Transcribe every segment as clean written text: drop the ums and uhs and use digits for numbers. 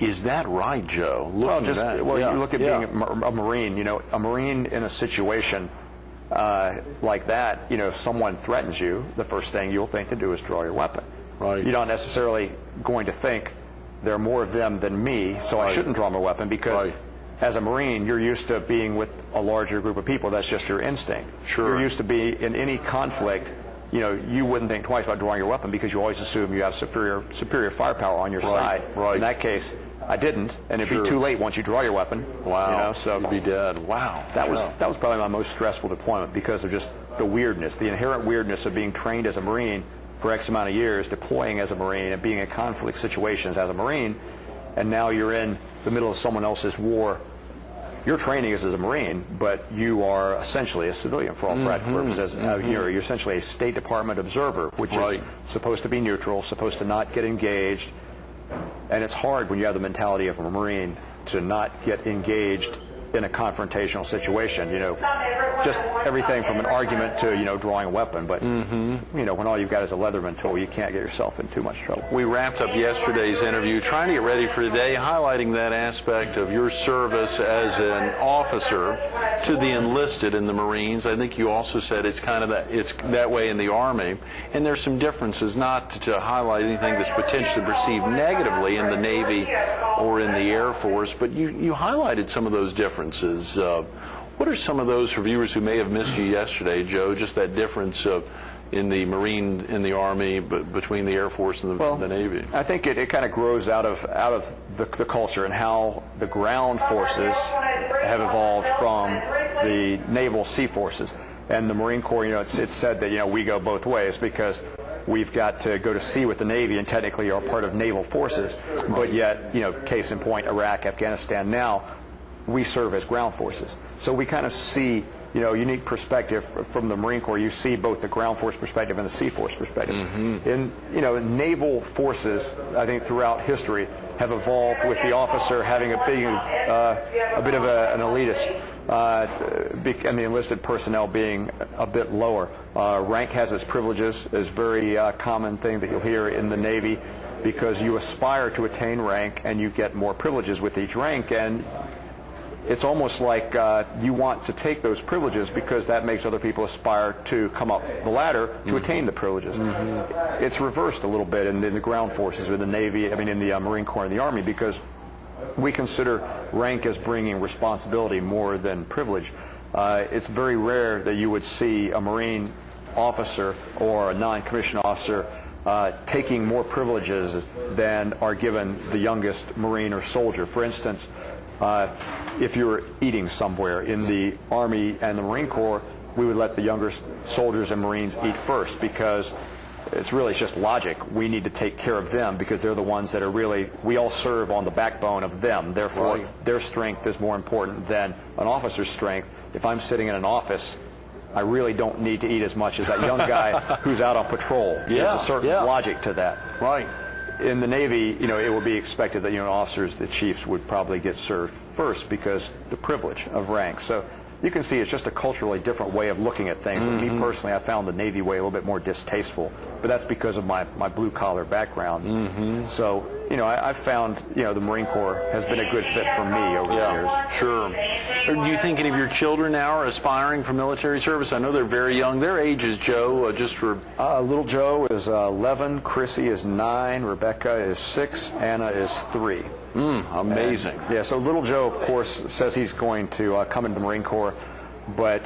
Is that right, Joe? You look at being a Marine. You know, a Marine in a situation like that, you know, if someone threatens you, the first thing you'll think to do is draw your weapon. Right. You're not necessarily going to think there are more of them than me, so I shouldn't draw my weapon, because as a Marine, you're used to being with a larger group of people. That's just your instinct. Sure. You're used to be in any conflict. You know, you wouldn't think twice about drawing your weapon because you always assume you have superior firepower on your side. Right. In that case, I didn't, and it'd be too late once you draw your weapon. Wow. You know, so you'd be dead. Wow. That was probably my most stressful deployment because of just the weirdness, the inherent weirdness of being trained as a Marine for X amount of years, deploying as a Marine, and being in conflict situations as a Marine, and now you're in the middle of someone else's war. Your training is as a Marine, but you are essentially a civilian for all practical purposes. You're essentially a State Department observer, which is supposed to be neutral, supposed to not get engaged. And it's hard when you have the mentality of a Marine to not get engaged in a confrontational situation. You know, just everything from an argument to, you know, drawing a weapon. But, you know, when all you've got is a Leatherman tool, you can't get yourself in too much trouble. We wrapped up yesterday's interview trying to get ready for today, highlighting that aspect of your service as an officer to the enlisted in the Marines. I think you also said it's kind of it's that way in the Army. And there's some differences, not to highlight anything that's potentially perceived negatively in the Navy or in the Air Force, but you highlighted some of those differences. What are some of those for viewers who may have missed you yesterday, Joe? Just that difference in the Marine, in the Army, but between the Air Force and the Navy. I think it kind of grows out of the culture and how the ground forces have evolved from the naval sea forces. And the Marine Corps, you know, it's said that, you know, we go both ways because we've got to go to sea with the Navy and technically are part of naval forces, but yet, you know, case in point, Iraq, Afghanistan now, we serve as ground forces. So we kind of see, you know, unique perspective from the Marine Corps. You see both the ground force perspective and the sea force perspective. In, you know, naval forces, I think throughout history, have evolved with the officer having a bit of an elitist, and the enlisted personnel being a bit lower. Rank has its privileges, is a very common thing that you'll hear in the Navy, because you aspire to attain rank and you get more privileges with each rank, and it's almost like you want to take those privileges because that makes other people aspire to come up the ladder to attain the privileges. It's reversed a little bit in the ground forces, or the Navy, I mean in the Marine Corps and the Army, because we consider rank as bringing responsibility more than privilege. It's very rare that you would see a Marine officer or a non-commissioned officer taking more privileges than are given the youngest Marine or soldier. For instance, if you were eating somewhere in the Army and the Marine Corps, we would let the younger soldiers and Marines eat first, because it's really just logic. We need to take care of them because they're the ones that are really, we all serve on the backbone of them. Therefore, their strength is more important than an officer's strength. If I'm sitting in an office, I really don't need to eat as much as that young guy who's out on patrol. There's a certain logic to that. In the Navy, you know, it would be expected that, you know, officers, the chiefs, would probably get served first because the privilege of rank. So you can see it's just a culturally different way of looking at things. Me personally, I found the Navy way a little bit more distasteful, but that's because of my blue-collar background. So, you know, I've found, you know, the Marine Corps has been a good fit for me over the years. Sure. Do you think any of your children now are aspiring for military service? I know they're very young. Their ages, Joe, just for... little Joe is 11, Chrissy is 9, Rebecca is 6, Anna is 3. Amazing. And, so little Joe, of course, says he's going to come into the Marine Corps, but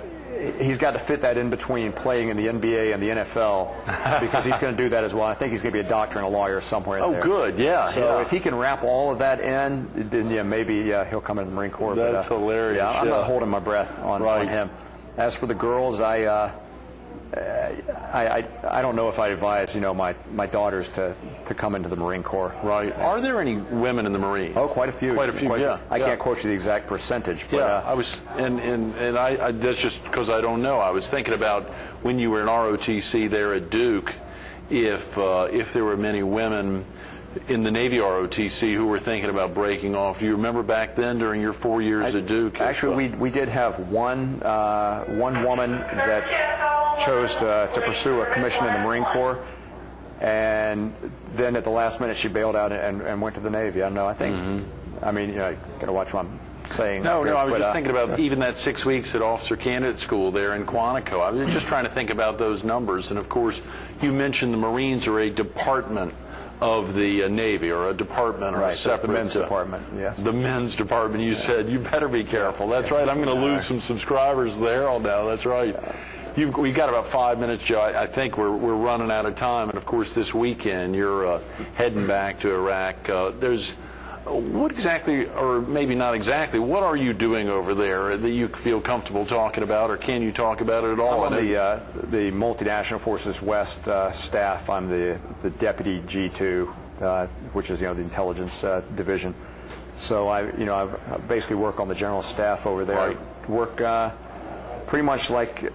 he's got to fit that in between playing in the NBA and the NFL, because he's going to do that as well. I think he's going to be a doctor and a lawyer somewhere in there. Oh, good, yeah. So if he can wrap all of that in, then maybe he'll come into the Marine Corps. That's hilarious. Yeah, I'm not holding my breath on him. As for the girls, I don't know if I advise, you know, my daughters to come into the Marine Corps. Are there any women in the Marine? Oh, quite a few. Quite a few. I can't quote you the exact percentage. But, I was, and I that's just because I don't know. I was thinking about when you were in ROTC there at Duke, if there were many women in the Navy ROTC who were thinking about breaking off. Do you remember back then during your 4 years at Duke? Actually, we did have one woman that chose to pursue a commission in the Marine Corps. and then at the last minute she bailed out and went to the Navy. I don't know. I think, I mean, you know, I got to watch what I'm saying. No, I was just thinking about even that 6 weeks at Officer Candidate School there in Quantico. I was just trying to think about those numbers. And, of course, you mentioned the Marines are a department of the Navy, or a department, or a separate... the men's department, yes. The men's department. You said, you better be careful. That's right. I'm going to lose some subscribers there all now. That's right. We've got about 5 minutes, Joe. I think we're running out of time. And, of course, this weekend you're heading back to Iraq. What exactly, or maybe not exactly, what are you doing over there that you feel comfortable talking about, or can you talk about it at all? I'm on the Multinational Forces West staff. I'm the Deputy G2, which is, you know, the intelligence division. So I basically work on the general staff over there. Right. I work pretty much like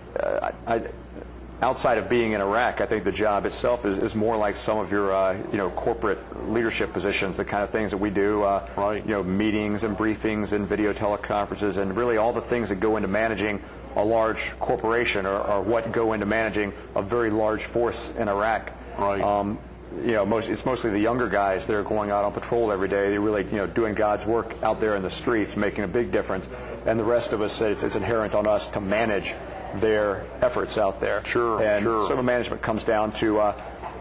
outside of being in Iraq. I think the job itself is more like some of your corporate leadership positions, the kind of things that we do, right. You know, meetings and briefings and video teleconferences, and really all the things that go into managing a large corporation, or what go into managing a very large force in Iraq. Right. You know, it's mostly the younger guys that are going out on patrol every day. They're really, you know, doing God's work out there in the streets, making a big difference. And the rest of us, it's inherent on us to manage their efforts out there. Sure, and sure. some of management comes down to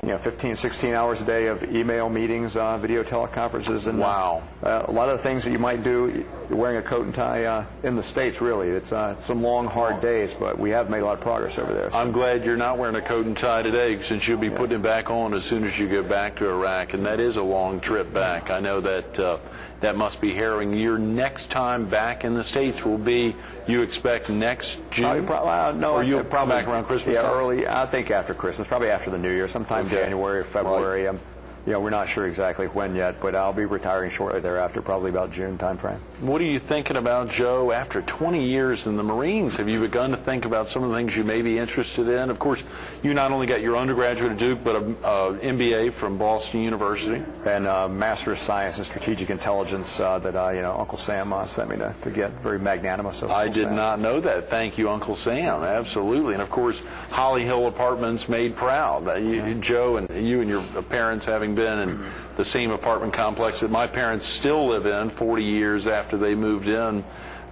15, 16 hours a day of email meetings, video teleconferences, and wow. A lot of the things that you might do wearing a coat and tie in the States. Really, it's some long, hard days, but we have made a lot of progress over there. I'm glad you're not wearing a coat and tie today, since you'll be putting it back on as soon as you go back to Iraq, and that is a long trip back. I know that that must be harrowing. Your next time back in the States will be, you expect, next June? No, or you'll probably back around Christmas Yeah, time? Early. I think after Christmas, probably after the New Year, sometime January or February. Right. We're not sure exactly when yet, but I'll be retiring shortly thereafter, probably about June timeframe. What are you thinking about, Joe, after 20 years in the Marines? Have you begun to think about some of the things you may be interested in? Of course, you not only got your undergraduate at Duke, but an MBA from Boston University. And Master of Science in Strategic Intelligence that Uncle Sam sent me to get. Very magnanimous of I did not know that. Thank you, Uncle Sam. Absolutely. And, of course, Holly Hill Apartments made proud. Joe and you and your parents having been in the same apartment complex that my parents still live in 40 years after they moved in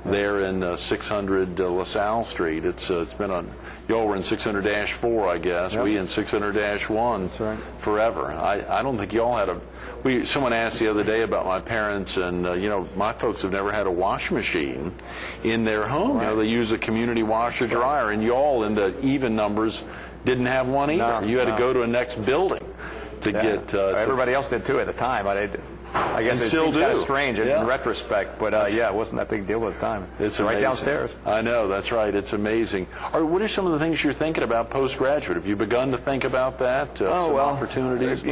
there in 600 LaSalle Street. It's been on, y'all were in 600-4, I guess. Yep. We in 600-1 That's right. forever. I don't think y'all had someone asked the other day about my parents, and my folks have never had a washing machine in their home. Right. They use a community washer dryer, and y'all in the even numbers didn't have one either. No, you had to go to a next building to get... everybody else did too at the time. I guess it still seems kind of strange in retrospect, but it wasn't that big a deal at the time. It's right amazing. downstairs. I know, that's right. It's amazing. What are some of the things you're thinking about postgraduate? Have you begun to think about that? Some opportunities?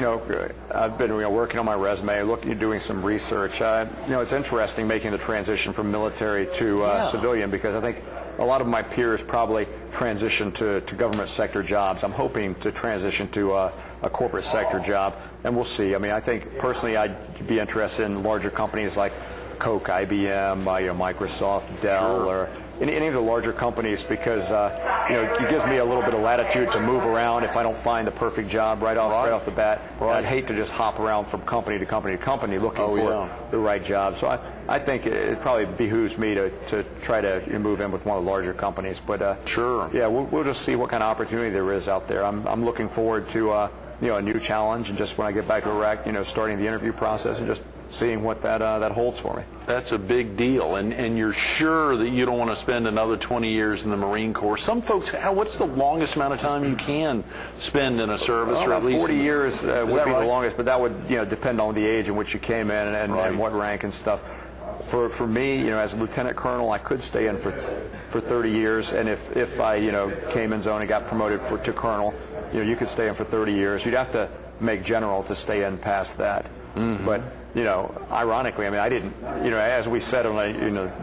I've been working on my resume, doing some research. It's interesting making the transition from military to civilian, because I think a lot of my peers probably transition to government sector jobs. I'm hoping to transition to a corporate sector job, and we'll see. I mean, I think personally I'd be interested in larger companies like Coke, IBM, Microsoft, Dell, or any of the larger companies, because it gives me a little bit of latitude to move around if I don't find the perfect job right off the bat. Right. I'd hate to just hop around from company to company to company looking for the right job. So I think it probably behooves me to try to move in with one of the larger companies. But sure. Yeah, we'll just see what kind of opportunity there is out there. I'm looking forward to a new challenge, and just when I get back to Iraq, starting the interview process and just seeing what that holds for me. That's a big deal, and you're sure that you don't want to spend another 20 years in the Marine Corps. Some folks, what's the longest amount of time you can spend in a service, or at least 40 years would be right? the longest, but that would depend on the age in which you came in and what rank and stuff. For me, as a lieutenant colonel, I could stay in for 30 years, and if I came in zone and got promoted to colonel, you could stay in for 30 years. You'd have to make general to stay in past that. Mm-hmm. But ironically, I mean, I didn't, as we said on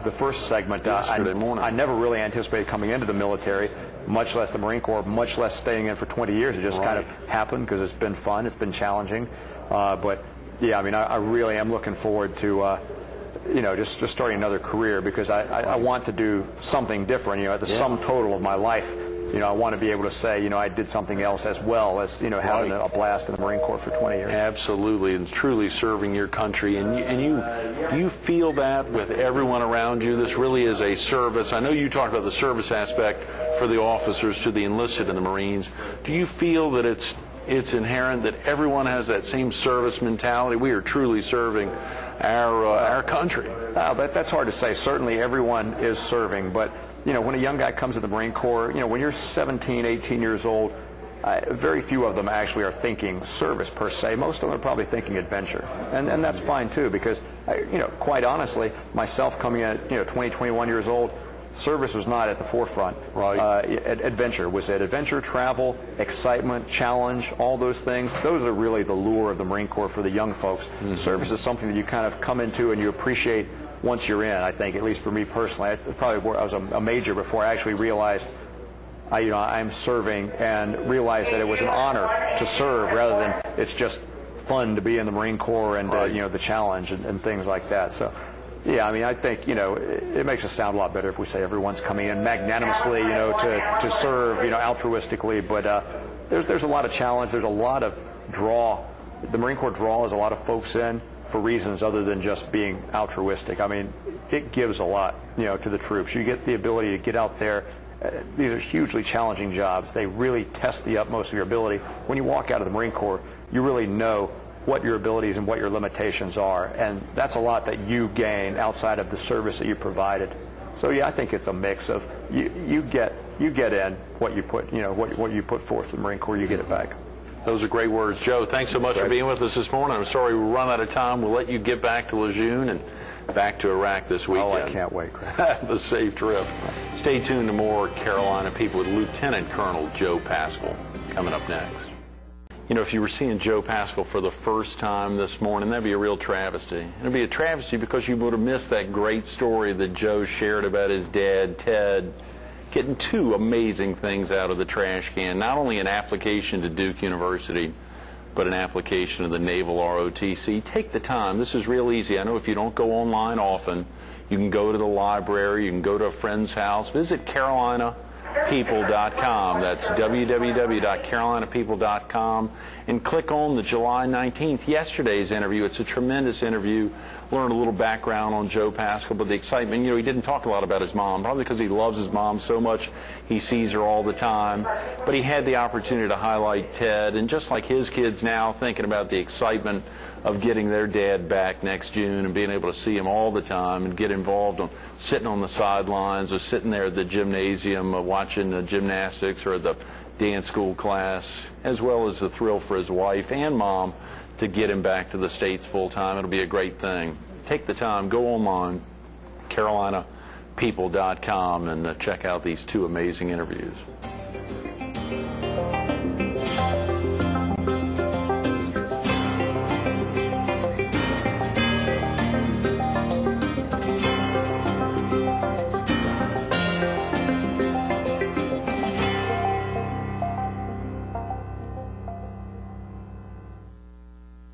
the first segment, yesterday morning, I never really anticipated coming into the military, much less the Marine Corps, much less staying in for 20 years. It just kind of happened because it's been fun, it's been challenging. But yeah, I mean, I really am looking forward to just starting another career, because I want to do something different. At the sum total of my life, I want to be able to say, I did something else as well as, having a blast in the Marine Corps for 20 years. Absolutely, and truly serving your country. And you feel that with everyone around you? This really is a service. I know you talked about the service aspect for the officers to the enlisted in the Marines. Do you feel that it's inherent that everyone has that same service mentality? We are truly serving our country. That's hard to say. Certainly everyone is serving, but when a young guy comes to the Marine Corps, when you're 17, 18 years old, very few of them actually are thinking service per se. Most of them are probably thinking adventure, and that's fine too, because quite honestly, myself coming in at 20, 21 years old, service was not at the forefront. Right. Adventure was it. Adventure, travel, excitement, challenge, all those things. Those are really the lure of the Marine Corps for the young folks. Mm-hmm. Service is something that you kind of come into and you appreciate once you're in. I think, at least for me personally, I was a major before I actually realized I'm serving, and realized that it was an honor to serve rather than it's just fun to be in the Marine Corps and the challenge and things like that. So. Yeah, I think, it makes us sound a lot better if we say everyone's coming in magnanimously, to serve, altruistically. But there's a lot of challenge. There's a lot of draw. The Marine Corps draws a lot of folks in for reasons other than just being altruistic. It gives a lot, to the troops. You get the ability to get out there. These are hugely challenging jobs. They really test the utmost of your ability. When you walk out of the Marine Corps, you really know what your abilities and what your limitations are, and that's a lot that you gain outside of the service that you provided. So yeah, I think it's a mix of you get in what you put what you put forth in the Marine Corps, you get it back. Those are great words, Joe. Thanks so much for being with us this morning. I'm sorry we run out of time. We'll let you get back to Lejeune and back to Iraq this weekend. Oh, I can't wait, Greg. Have a safe trip. Stay tuned to more Carolina People with Lieutenant Colonel Joe Paschall coming up next. If you were seeing Joe Paschall for the first time this morning, that'd be a real travesty. It'd be a travesty because you would have missed that great story that Joe shared about his dad, Ted, getting two amazing things out of the trash can. Not only an application to Duke University, but an application to the Naval ROTC. Take the time. This is real easy. I know if you don't go online often, you can go to the library, you can go to a friend's house, visit CarolinaPeople.com. That's www.carolinapeople.com, and click on the July 19th, yesterday's interview. It's a tremendous interview. Learn a little background on Joe Paschall, but the excitement, he didn't talk a lot about his mom, probably because he loves his mom so much. He sees her all the time. But he had the opportunity to highlight Ted, and just like his kids now, thinking about the excitement of getting their dad back next June and being able to see him all the time and get involved sitting on the sidelines or sitting there at the gymnasium watching gymnastics or the dance school class, as well as the thrill for his wife and mom to get him back to the States full time. It'll be a great thing. Take the time, go online, CarolinaPeople.com, and check out these two amazing interviews.